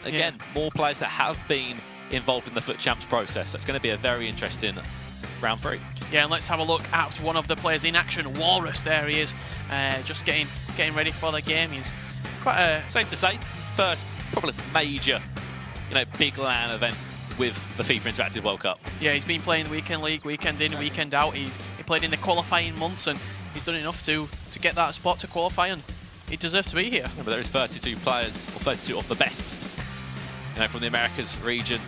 again, more players that have been involved in the FUT Champs process. That's going to be a very interesting round 3. Yeah, and let's have a look at one of the players in action. Walrus, there he is, just getting ready for the game. He's quite a... Safe to say, first probably major, big LAN event with the FIFA Interactive World Cup. Yeah, he's been playing the Weekend League, weekend in, weekend out. He played in the qualifying months, and he's done enough to get that spot to qualify, and he deserves to be here. Yeah, but there is 32 players, or 32 of the best, from the Americas region.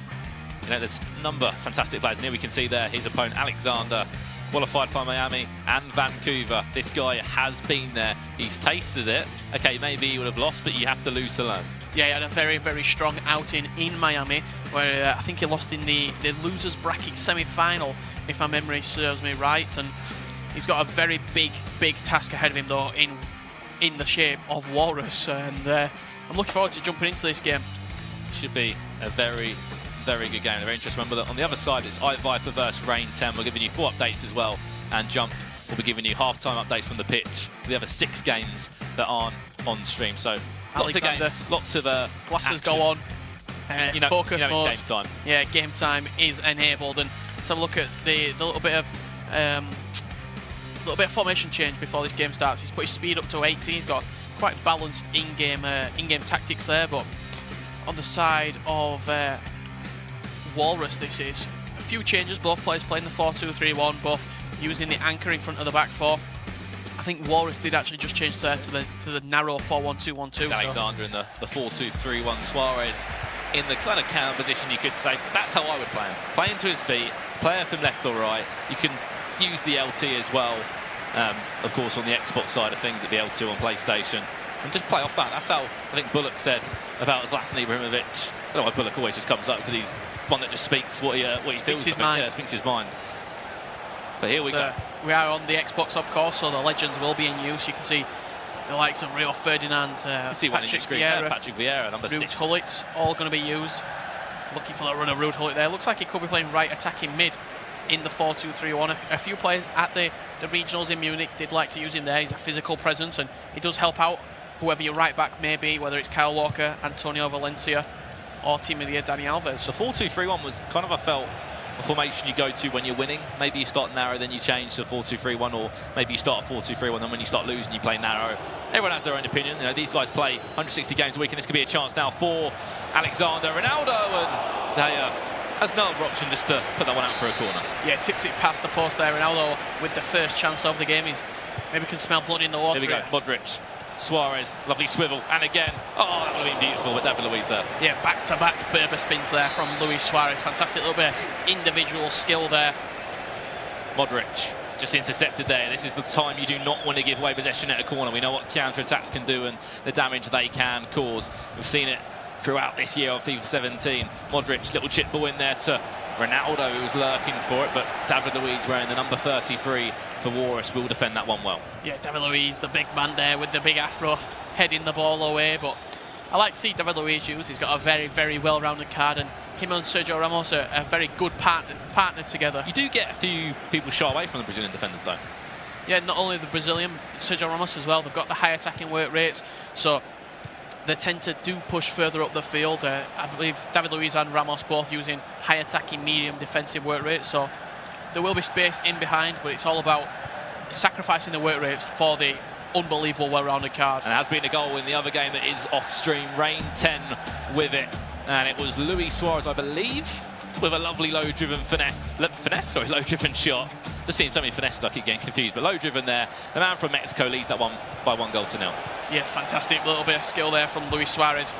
There's a number of fantastic players. And here we can see there his opponent, Alekzandur, qualified for Miami and Vancouver. This guy has been there. He's tasted it. Okay, maybe he would have lost, but you have to lose to learn. Yeah, he had a very, very strong outing in Miami, where I think he lost in the losers bracket semi-final, if my memory serves me right. And he's got a very big task ahead of him, though, in the shape of Walrus. And I'm looking forward to jumping into this game. Should be a very good game. Very interesting. Remember that on the other side, it's iViper versus Rain 10. We're giving you 4 updates as well, and Jump will be giving you half-time updates from the pitch for the other 6 games that aren't on stream. So lots of games, lots of glasses go on. Focus mode. Game time. Yeah, game time is enabled, and let's have a look at the little bit of formation change before this game starts. He's put his speed up to 80. He's got quite balanced in-game tactics there, but on the side of Walrus, this is a few changes. Both players playing the 4-2-3-1, both using the anchor in front of the back 4. I think Walrus did actually just change there to the narrow 4-1-2-1-2. Alekzandur in the 4-2-3-1. Suarez in the kind of counter position, you could say. That's how I would play him. Play into his feet, play him from left or right. You can use the LT as well, of course, on the Xbox side of things, at the L2 on PlayStation, and just play off that. That's how I think Bullock said about Zlatan Ibrahimovic. I don't know why Bullock always just comes up, because he's one that just speaks what he feels. His mind. Yeah, speaks his mind. But here we go. We are on the Xbox, of course, so the legends will be in use. You can see the likes of Rio Ferdinand, Patrick Vieira, number 6. Ruud Gullit, all going to be used. Looking for the run of Ruud Gullit there. Looks like he could be playing right attacking mid in the 4-2-3-1. A few players at the regionals in Munich did like to use him there. He's a physical presence, and he does help out whoever your right back may be, whether it's Kyle Walker, Antonio Valencia, or Team of the Year Dani Alves. The 4-2-3-1 was kind of, I felt, a formation you go to when you're winning. Maybe you start narrow, then you change to 4-2-3-1, or maybe you start 4-2-3-1, then when you start losing, you play narrow. Everyone has their own opinion. These guys play 160 games a week, and this could be a chance now for Alekzandur. Ronaldo, and they has no other option just to put that one out for a corner. Yeah, tips it past the post there. Ronaldo with the first chance of the game. He's maybe can smell blood in the water. Here we go, Modric. Suarez, lovely swivel, and again, oh, that would have been beautiful with David Luiz there. Yeah, back-to-back Berber spins there from Luis Suarez. Fantastic little bit of individual skill there. Modric just intercepted there. This is the time you do not want to give away possession at a corner. We know what counter-attacks can do and the damage they can cause. We've seen it throughout this year of FIFA 17. Modric, little chip ball in there to Ronaldo, who was lurking for it, but David Luiz, wearing the number 33 for Walrus, will defend that one well. Yeah, David Luiz, the big man there with the big afro, heading the ball away, but I like to see David Luiz used. He's got a very, very well-rounded card, and him and Sergio Ramos are a very good partner together. You do get a few people shy away from the Brazilian defenders, though. Yeah, not only the Brazilian, Sergio Ramos as well. They've got the high attacking work rates, so they tend to push further up the field. I believe David Luiz and Ramos both using high attacking, medium defensive work rates, so there will be space in behind, but it's all about sacrificing the work rates for the unbelievable well-rounded card. And it has been a goal in the other game that is off-stream. Rain 10 with it, and it was Luis Suarez, I believe, with a lovely low-driven low-driven shot. Just seeing so many finesses, I keep getting confused, but low-driven there. The man from Mexico leads that one by 1-0. Yeah, fantastic little bit of skill there from Luis Suarez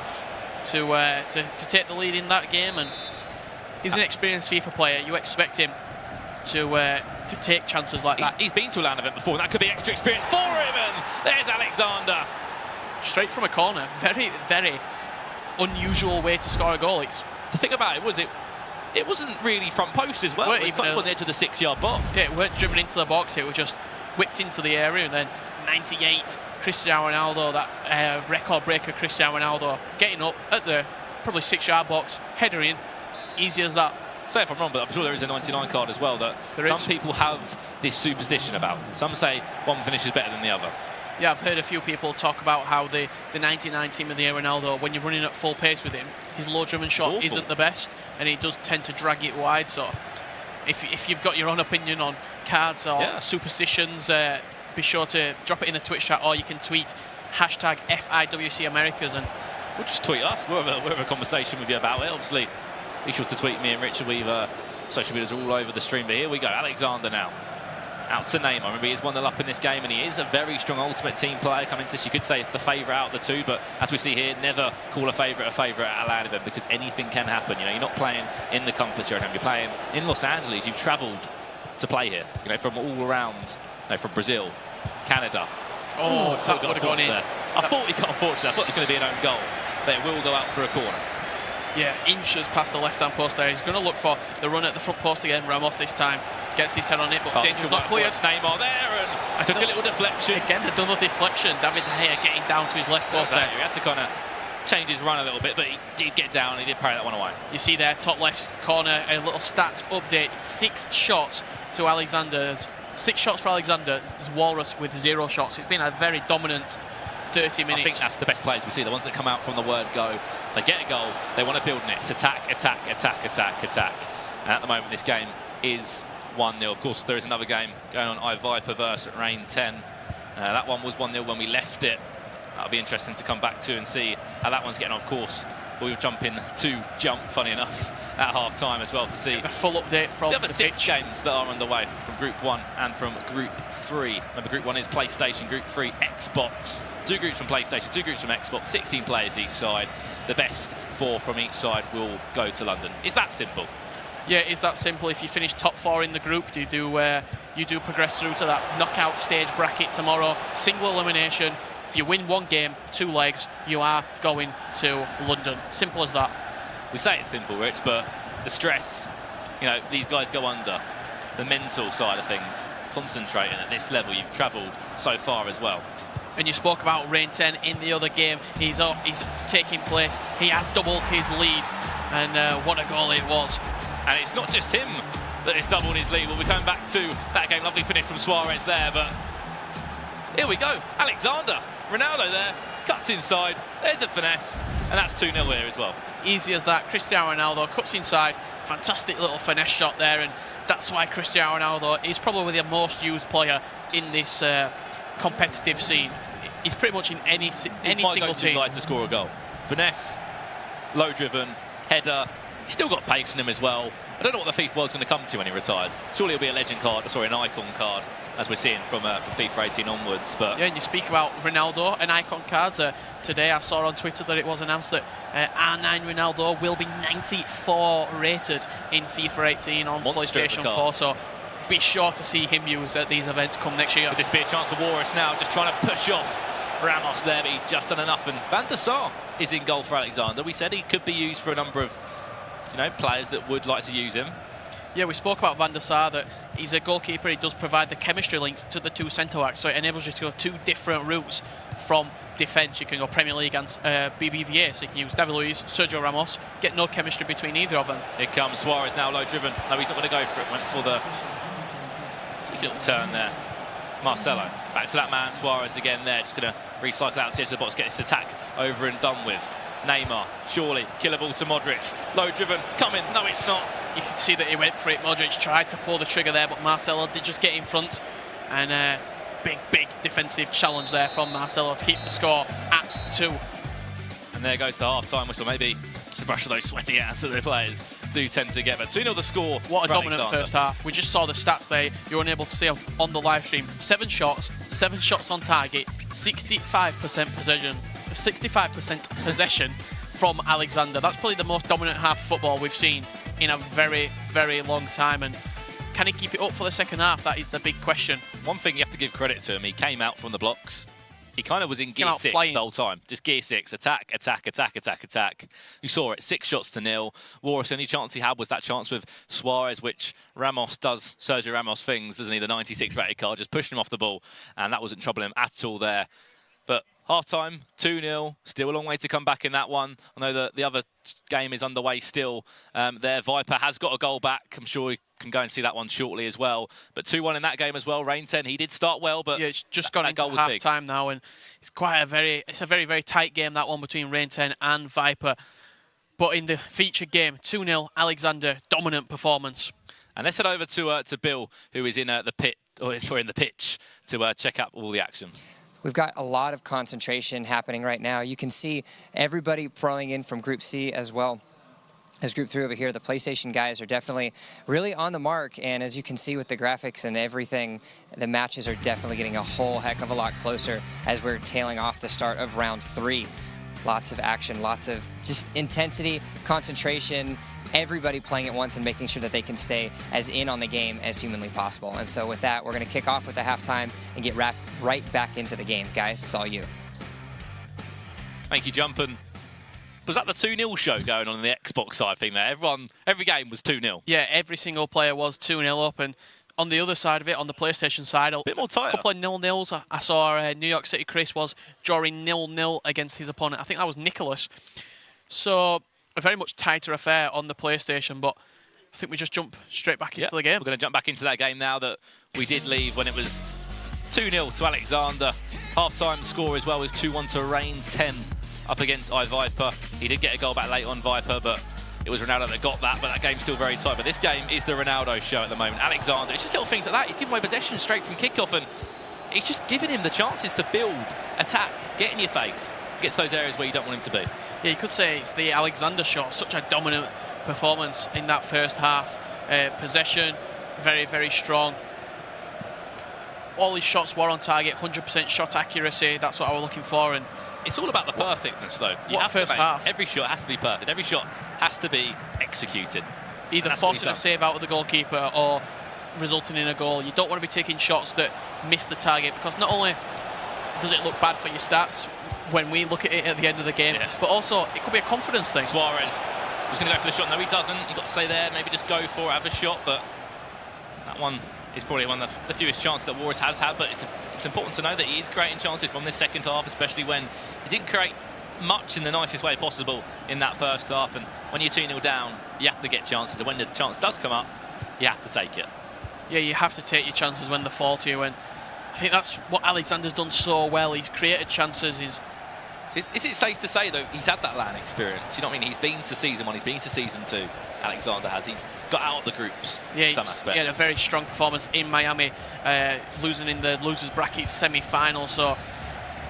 to take the lead in that game, and he's an experienced FIFA player. You expect him to take chances like that. He's been to a LAN event before, and that could be extra experience for him, and there's Alekzandur. Straight from a corner. Very, very unusual way to score a goal. The thing about it was it wasn't really front post as well. It was on the edge of the 6-yard box. Yeah, it weren't driven into the box. It was just whipped into the area, and then 98, Cristiano Ronaldo, that record breaker Cristiano Ronaldo, getting up at the probably 6-yard box, header in, easy as that. Say if I'm wrong, but I'm sure there is a 99 card as well that some people have this superstition about. Some say one finish is better than the other. Yeah, I've heard a few people talk about how the 99 Team of the Year Ronaldo, when you're running at full pace with him, his low-driven shot isn't the best, and he does tend to drag it wide. So if you've got your own opinion on cards or superstitions, be sure to drop it in the Twitch chat, or you can tweet hashtag FIWC Americas, and we'll just tweet us. We'll have a conversation with you about it. Obviously, be sure to tweet me and Richard Weaver. Social medias are all over the stream, but here we go. Alekzandur now. Out to Neymar. Remember, he is 1-0 up in this game, and he is a very strong ultimate team player. Coming to this, you could say the favourite out of the two, but as we see here, never call a favourite at a LAN event, because anything can happen. You know, you're not playing in the comfort zone. You're playing in Los Angeles. You've travelled to play here. You know, from all around. You know, from Brazil, Canada. Oh, that would have gone in. I thought he got unfortunate. I thought it was going to be an own goal, but it will go out for a corner. Yeah, inches past the left-hand post there. He's going to look for the run at the front post again. Ramos this time gets his head on it, but danger's not cleared. Neymar there, and took a little deflection. Again, another deflection. David De Gea getting down to his left post there. He had to kind of change his run a little bit, but he did get down. He did parry that one away. You see there, top left corner, a little stat update. 6 shots to Alekzandur's. 6 shots for Alekzandur. It's Walrus with 0 shots. It's been a very dominant 30 minutes. I think that's the best players we see, the ones that come out from the word go. They get a goal, they want to build nets, attack, attack, attack, attack, attack. And at the moment, this game is 1-0. Of course, there is another game going on, iViper versus Rain 10. That one was 1-0 when we left it. That'll be interesting to come back to and see how that one's getting on. Of course, we'll jump in to jump, funny enough, at half-time as well to see a full update from the other 6 games that are underway from Group 1 and from Group 3. Remember, Group 1 is PlayStation, Group 3 Xbox. 2 groups from PlayStation, 2 groups from Xbox, 16 players each side. The best 4 from each side will go to London. It's that simple. Yeah, it's that simple. If you finish top 4 in the group, you do progress through to that knockout stage bracket tomorrow. Single elimination. If you win 1 game, 2 legs, you are going to London. Simple as that. We say it's simple, Rich, but the stress, you know, these guys go under. The mental side of things, concentrating at this level. You've travelled so far as well. And you spoke about Rain 10 in the other game. He's taking place. He has doubled his lead, and what a goal it was. And it's not just him that has doubled his lead. We'll be coming back to that game. Lovely finish from Suarez there, but here we go. Alekzandur, Ronaldo there, cuts inside. There's a finesse, and that's 2-0 here as well. Easy as that. Cristiano Ronaldo cuts inside. Fantastic little finesse shot there, and that's why Cristiano Ronaldo is probably the most used player in this competitive scene. He's pretty much in any single team. Like to score a goal. Finesse, low driven, header. He's still got pace in him as well. I don't know what the FIFA world's going to come to when he retires. Surely it'll be a legend card, sorry, an icon card, as we're seeing from FIFA 18 onwards. But yeah, and you speak about Ronaldo and icon cards. Today I saw on Twitter that it was announced that R9 Ronaldo will be 94 rated in FIFA 18 on PlayStation 4. So be sure to see him used at these events come next year. Could this be a chance for Walrus now, just trying to push off Ramos there, but he's just done enough. And Van der Sar is in goal for Alekzandur. We said he could be used for a number of, you know, players that would like to use him. Yeah, we spoke about Van der Sar, that he's a goalkeeper. He does provide the chemistry links to the 2 centre-backs, so it enables you to go 2 different routes from defence. You can go Premier League and BBVA, so you can use David Luiz, Sergio Ramos, get no chemistry between either of them. Here comes Suarez now, low driven. No, he's not going to go for it. Went for the little turn there. Marcelo, back to that man, Suarez again there, just going to recycle out to the edge of the box, get this attack over and done with. Neymar, surely, killer ball to Modric. Low driven, it's coming, no it's not. You can see that he went for it. Modric tried to pull the trigger there, but Marcelo did just get in front. And big defensive challenge there from Marcelo to keep the score at 2. And there goes the half-time whistle. Maybe just a brush of those sweaty hands that the players do tend to get. But 2-0 the score. What a dominant first half. We just saw the stats there. You're unable to see on the live stream. 7 shots on target, 65% possession. 65% possession from Alekzandur. That's probably the most dominant half of football we've seen in a very, very long time. And can he keep it up for the second half? That is the big question. One thing you have to give credit to him, he came out from the blocks. He kind of was in gear 6 the whole time. Just gear 6, attack, attack, attack, attack, attack. You saw it, 6 shots to 0. Walrus, the only chance he had was that chance with Suarez, which Ramos does Sergio Ramos things, doesn't he? The 96 rated card, just pushing him off the ball. And that wasn't troubling him at all there. But half-time, 2-0, still a long way to come back in that one. I know that the other game is underway still. There, Viper has got a goal back. I'm sure we can go and see that one shortly as well. But 2-1 in that game as well. Rain 10, he did start well, but yeah, it's just gone into half-time now, and it's a very, very tight game, that one between Rain 10 and Viper. But in the featured game, 2-0, Alekzandur, dominant performance. And let's head over to Bill, who is in the pit, or sorry, in the pitch, to check out all the action. We've got a lot of concentration happening right now. You can see everybody throwing in from Group C as well as Group 3 over here. The PlayStation guys are definitely really on the mark, and as you can see with the graphics and everything, the matches are definitely getting a whole heck of a lot closer as we're tailing off the start of round 3. Lots of action, lots of just intensity, concentration, everybody playing at once and making sure that they can stay as in on the game as humanly possible. And so with that, we're going to kick off with the halftime and get right back into the game. Guys, it's all you. Thank you, Jumpin'. Was that the 2-0 show going on the Xbox side thing there? Every game was 2-0. Yeah, every single player was 2-0 up, and on the other side of it, on the PlayStation side, a bit more tighter. Couple of 0-0s. I saw New York City Chris was drawing 0-0 against his opponent. I think that was Nicholas. So a very much tighter affair on the PlayStation, but I think we just jump straight back into the game. We're going to jump back into that game now that we did leave when it was 2-0 to Alekzandur. Half-time score as well was 2-1 to Rain 10 up against iViper. He did get a goal back late on Viper, but it was Ronaldo that got that, but that game's still very tight. But this game is the Ronaldo show at the moment. Alekzandur, it's just little things like that. He's giving away possession straight from kickoff, and he's just giving him the chances to build, attack, get in your face, gets those areas where you don't want him to be. Yeah, you could say it's the Alekzandur shot. Such a dominant performance in that first half. Possession, very, very strong. All his shots were on target, 100% shot accuracy. That's what I was looking for. And it's all about the perfectness, though. First half? Every shot has to be perfect. Every shot has to be executed. Either forcing a save out of the goalkeeper or resulting in a goal. You don't want to be taking shots that miss the target, because not only does it look bad for your stats when we look at it at the end of the game, but also it could be a confidence thing. Suarez was going to go for the shot. No, he doesn't. You've got to stay there, maybe just go for it, have a shot, but that one is probably one of the fewest chances that Walrus has had, but it's important to know that he is creating chances from this second half, especially when he didn't create much in the nicest way possible in that first half. And when you're 2-0 down, you have to get chances, and when the chance does come up, you have to take it. Yeah, you have to take your chances when they fall to you, and I think that's what Alekzandur's done so well. He's created chances. Is it safe to say, though, he's had that LAN experience? You know what I mean? He's been to Season 1, he's been to Season 2. Alekzandur has. He's got out of the groups, some aspect. He had a very strong performance in Miami, losing in the losers bracket semi-final. So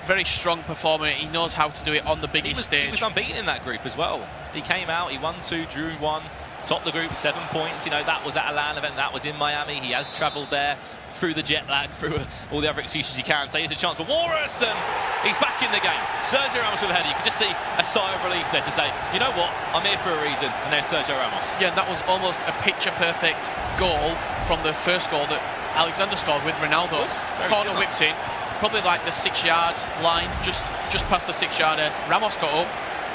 very strong performer. He knows how to do it on the biggest stage. He was unbeaten in that group as well. He came out, he won 2, drew 1, topped the group with 7 points. You know, that was at a LAN event, that was in Miami. He has travelled there through the jet lag, through all the other excuses you can. So here's a chance for Walrus, and he's back in the game. Sergio Ramos with a header. You can just see a sigh of relief there to say, you know what, I'm here for a reason. And there's Sergio Ramos. Yeah, that was almost a picture-perfect goal from the first goal that Alekzandur scored with Ronaldo. Corner whipped in, probably like the 6-yard line, just past the 6-yarder. Ramos got up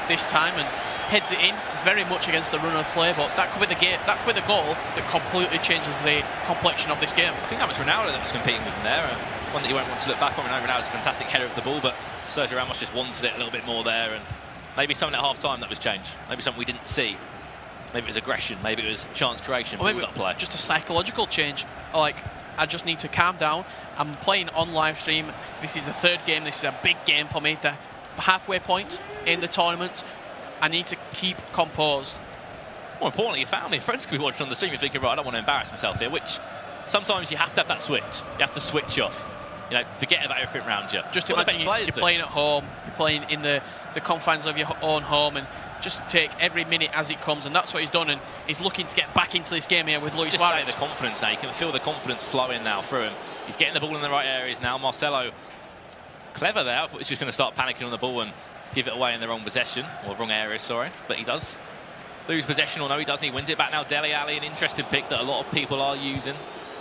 this time and heads it in, very much against the run of play, but that could be the game, that could be the goal that completely changes the complexion of this game. I think that was Ronaldo that was competing with him there, one that you won't want to look back on. Ronaldo's a fantastic header of the ball, but Sergio Ramos just wanted it a little bit more there, and maybe something at half-time that was changed, maybe something we didn't see. Maybe it was aggression, maybe it was chance creation, or maybe play. Just a psychological change, like, I just need to calm down. I'm playing on live stream. This is the third game. This is a big game for me. The halfway point in the tournament. I need to keep composed. More importantly, your family and friends could be watching on the stream. You're thinking, right, I don't want to embarrass myself here, which sometimes you have to have that switch. You have to switch off. You know, forget about everything around you. Just imagine you're playing at home, you're playing in the confines of your own home, and just take every minute as it comes, and that's what he's done, and he's looking to get back into this game here with Luis Suarez. The confidence now, you can feel the confidence flowing now through him. He's getting the ball in the right areas now. Marcelo, clever there. I thought he was just going to start panicking on the ball and give it away in the wrong possession, or wrong area, sorry, but he does lose possession, or no, he doesn't. He wins it back now. Dele Alli, an interesting pick that a lot of people are using.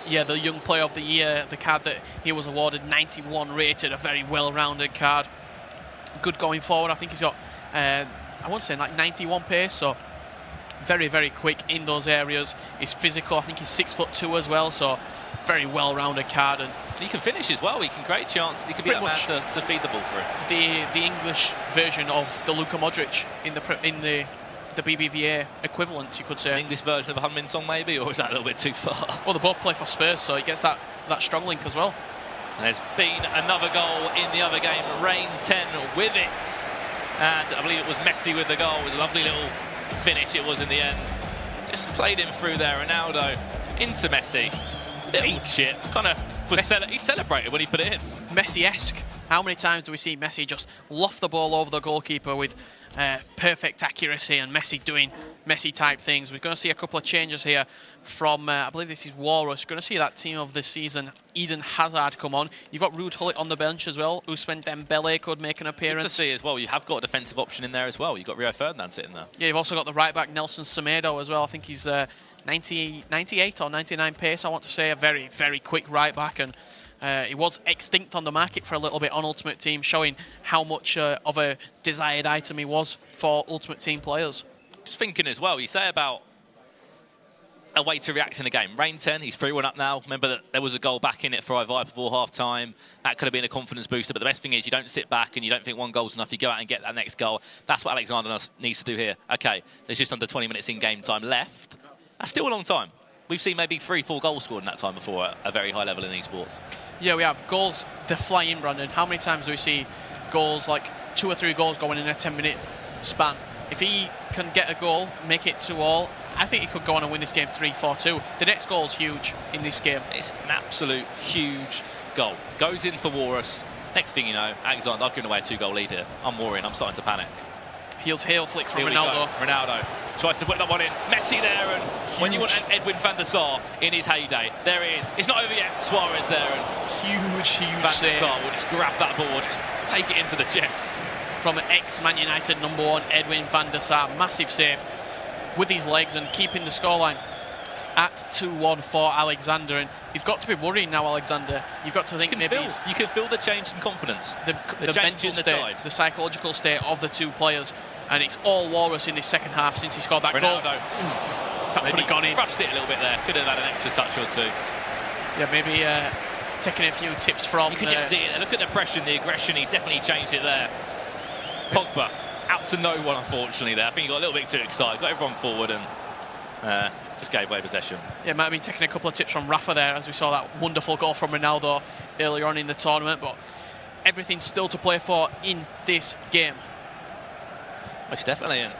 Yeah, the Young Player of the Year, the card that he was awarded, 91 rated, a very well-rounded card. Good going forward. I think he's got, I want to say, like 91 pace, so very, very quick in those areas. He's physical. I think he's 6'2" as well, so very well-rounded card. And he can finish as well. He can create chances. He could be that man to feed the ball through. The English version of the Luka Modric in the BBVA equivalent, you could say. An English version of a Hunmin song, maybe, or is that a little bit too far? Well, they both play for Spurs, so he gets that strong link as well. And there's been another goal in the other game. Rain 10 with it. And I believe it was Messi with the goal. It was a lovely little finish it was in the end. Just played him through there. Ronaldo into Messi. Little shit. Kind of he celebrated when he put it in. Messi-esque. How many times do we see Messi just loft the ball over the goalkeeper with perfect accuracy, and Messi doing Messi-type things? We're going to see a couple of changes here from, I believe this is Walrus. Going to see that team of the season, Eden Hazard, come on. You've got Ruud Gullit on the bench as well. Usman Dembele could make an appearance. Good to see as well. You have got a defensive option in there as well. You've got Rio Ferdinand sitting there. Yeah, you've also got the right-back Nelson Semedo as well. I think he's 98 or 99 pace, I want to say. A very, very quick right-back, and he was extinct on the market for a little bit on Ultimate Team, showing how much of a desired item he was for Ultimate Team players. Just thinking as well, you say about a way to react in a game. Rain 10, he's 3-1 up now. Remember that there was a goal back in it for Ivar before half-time. That could have been a confidence booster, but the best thing is you don't sit back and you don't think one goal's enough. You go out and get that next goal. That's what Alekzandur needs to do here. Okay, there's just under 20 minutes in game time left. That's still a long time. We've seen maybe 3-4 goals scored in that time before at a very high level in esports. Yeah, we have goals. They fly in, Brandon. How many times do we see goals, like 2 or 3 goals going in a 10-minute span? If he can get a goal, make it 2-2, I think he could go on and win this game 3-4-2. The next goal is huge in this game. It's an absolute huge goal. Goes in for Walrus. Next thing you know, Alekzandur, I've given away a 2-goal lead here. I'm worrying. I'm starting to panic. Heel flick from Ronaldo. Ronaldo tries to put that one in. Messi there, and when you want Edwin van der Sar in his heyday, there he is. It's not over yet. Suarez there, and huge van der Sar will just grab that ball, just take it into the chest. From ex-Man United #1, Edwin van der Sar. Massive save with his legs and keeping the scoreline at 2-1 for Alekzandur. And he's got to be worrying now, Alekzandur. You've got to think maybe you can feel the change in confidence. The mental state, the psychological state of the two players. And it's all Walrus in this second half since he scored that Ronaldo. goal. That could have gone in. Crushed it a little bit there. Could have had an extra touch or two. Yeah, maybe taking a few tips from... You can just see it. Look at the pressure and the aggression. He's definitely changed it there. Pogba, out to no one, unfortunately, there. I think he got a little bit too excited. Got everyone forward and just gave away possession. Yeah, might have been taking a couple of tips from Rafa there, as we saw that wonderful goal from Ronaldo earlier on in the tournament. But everything's still to play for in this game. Most definitely, and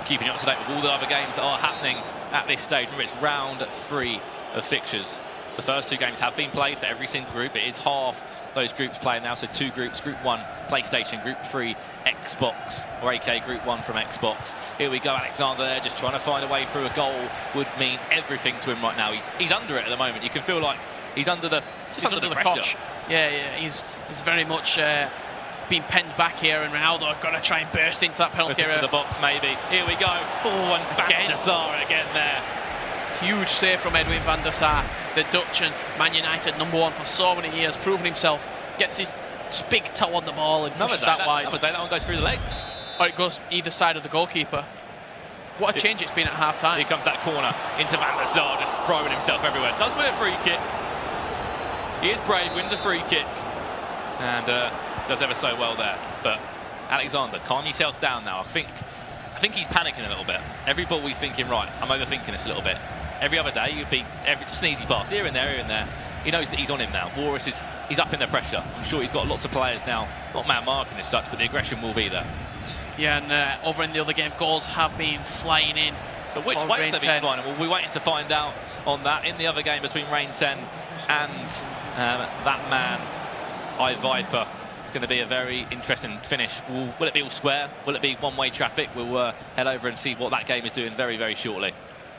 keeping you up to date with all the other games that are happening at this stage. Remember, it's round 3 of fixtures. The first 2 games have been played for every single group. It is half those groups playing now, so 2 groups. Group 1, PlayStation. Group 3, Xbox, or AK Group 1 from Xbox. Here we go, Alekzandur there, just trying to find a way through. A goal would mean everything to him right now. He's under it at the moment. You can feel like he's under the pressure. Cosh. Yeah, he's very much... been penned back here, and Ronaldo got to try and burst into that penalty area. The box, maybe. Here we go. Oh, and Van der Sar again there. Huge save from Edwin van der Sar, the Dutch and Man United #1 for so many years, proven himself. Gets his big toe on the ball and pushes that wide. That one goes through the legs. Or it goes either side of the goalkeeper. What a change it's been at half-time. Here comes that corner into Van der Sar, just throwing himself everywhere. Does win a free kick. He is brave, wins a free kick. And does ever so well there. But Alekzandur, calm yourself down now. I think he's panicking a little bit. Every ball he's thinking, right, I'm overthinking this a little bit. Every other day you'd be just an easy pass here and there, here and there. He knows that he's on him now. Walrus he's up in the pressure. I'm sure he's got lots of players now, not man marking as such, but the aggression will be there. Yeah, and over in the other game, goals have been flying in. But which way have they been flying? Well, we're waiting to find out on that. In the other game between Rain 10 and that man, Viper. It's going to be a very interesting finish. Will it be all square? Will it be one-way traffic? We'll head over and see what that game is doing very, very shortly.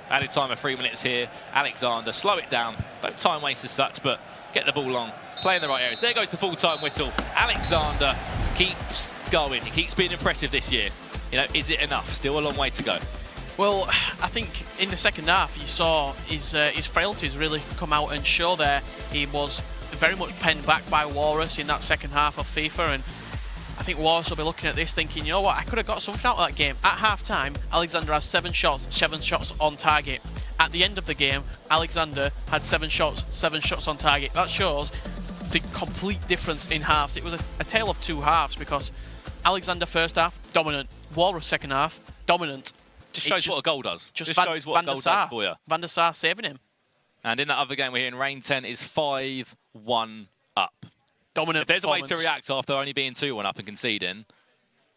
Added time of 3 minutes here. Alekzandur, slow it down. Don't time waste as such, but get the ball long. Play in the right areas. There goes the full-time whistle. Alekzandur keeps going. He keeps being impressive this year. You know, is it enough? Still a long way to go. Well, I think in the second half you saw his frailties really come out and show there. He was very much penned back by Walrus in that second half of FIFA, and I think Walrus will be looking at this thinking, you know what, I could have got something out of that game. At half-time, Alekzandur has 7 shots on target. At the end of the game, Alekzandur had 7 shots on target. That shows the complete difference in halves. It was a tale of 2 halves, because Alekzandur first half, dominant. Walrus second half, dominant. Just shows what a goal does. Just shows what a goal does for you. Van der Sar saving him. And in that other game we're here in Rain 10 is 5-1 up. Dominant. If there's a way to react after only being 2-1 up and conceding,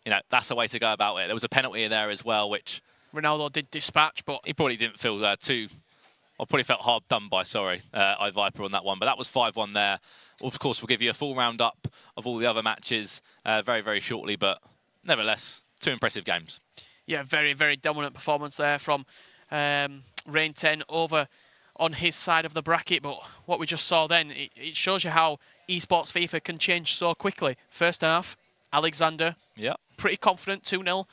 you know, that's the way to go about it. There was a penalty there as well, which Ronaldo did dispatch, but He probably didn't feel probably felt hard done by, iViper on that one. But that was 5-1 there. Of course, we'll give you a full roundup of all the other matches very, very shortly. But nevertheless, 2 impressive games. Yeah, very, very dominant performance there from Rain 10 over on his side of the bracket. But what we just saw then, it shows you how esports FIFA can change so quickly. First half, Alekzandur, pretty confident, 2-0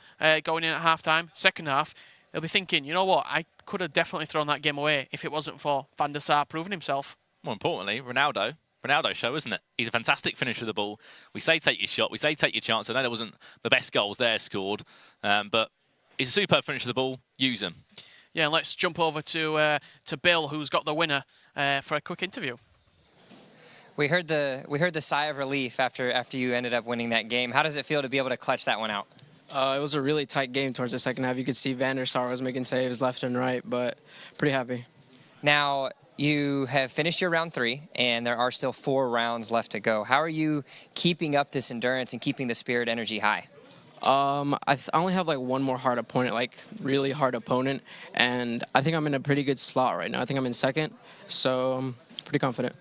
going in at half-time. Second half, they'll be thinking, you know what, I could have definitely thrown that game away if it wasn't for Van der Sar proving himself. More importantly, Ronaldo show, isn't it? He's a fantastic finisher of the ball. We say take your shot, we say take your chance. I know there wasn't the best goals there scored, but he's a superb finisher of the ball. Use him. Yeah, and let's jump over to Bill, who's got the winner, for a quick interview. We heard the sigh of relief after you ended up winning that game. How does it feel to be able to clutch that one out? It was a really tight game towards the second half. You could see Van der Sar was making saves left and right, but pretty happy. Now, you have finished your round 3, and there are still 4 rounds left to go. How are you keeping up this endurance and keeping the spirit energy high? I only have like one more hard opponent, like really hard opponent, and I think I'm in a pretty good slot right now. I think I'm in second, so I'm pretty confident.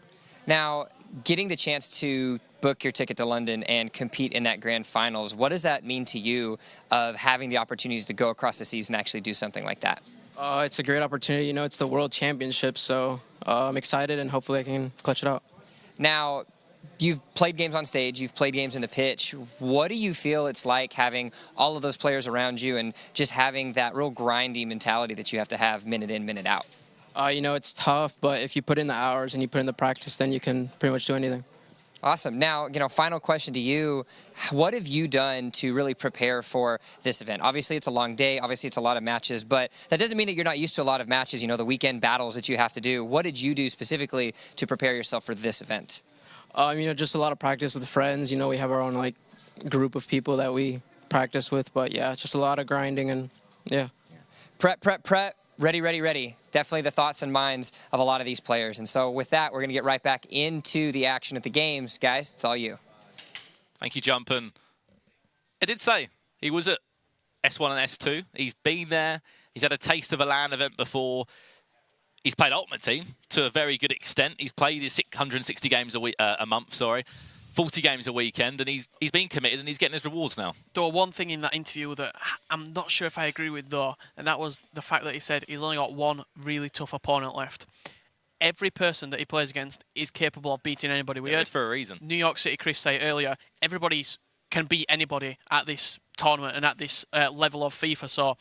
Now, getting the chance to book your ticket to London and compete in that grand finals, what does that mean to you of having the opportunities to go across the seas and actually do something like that? It's a great opportunity. You know, it's the World Championship, so I'm excited and hopefully I can clutch it out. Now, you've played games on stage, you've played games in the pitch. What do you feel it's like having all of those players around you and just having that real grindy mentality that you have to have minute in, minute out? You know, it's tough, but if you put in the hours and you put in the practice, then you can pretty much do anything. Awesome. Now, final question to you. What have you done to really prepare for this event? Obviously, it's a long day. Obviously, it's a lot of matches, but that doesn't mean that you're not used to a lot of matches, the weekend battles that you have to do. What did you do specifically to prepare yourself for this event? Just a lot of practice with friends. You know, we have our own, like, group of people that we practice with, but, yeah, just a lot of grinding and, yeah. Prep. Ready, ready, ready. Definitely the thoughts and minds of a lot of these players. And so with that, we're going to get right back into the action at the games. Guys, it's all you. Thank you, Jump. And I did say he was at S1 and S2. He's been there. He's had a taste of a LAN event before. He's played Ultimate Team to a very good extent. He's played his 660 games a month, 40 games a weekend, and he's been committed and he's getting his rewards now. There was one thing in that interview that I'm not sure if I agree with, though, and that was the fact that he said he's only got one really tough opponent left. Every person that he plays against is capable of beating anybody. We heard for a reason. New York City Chris say earlier, everybody can beat anybody at this tournament and at this level of FIFA. So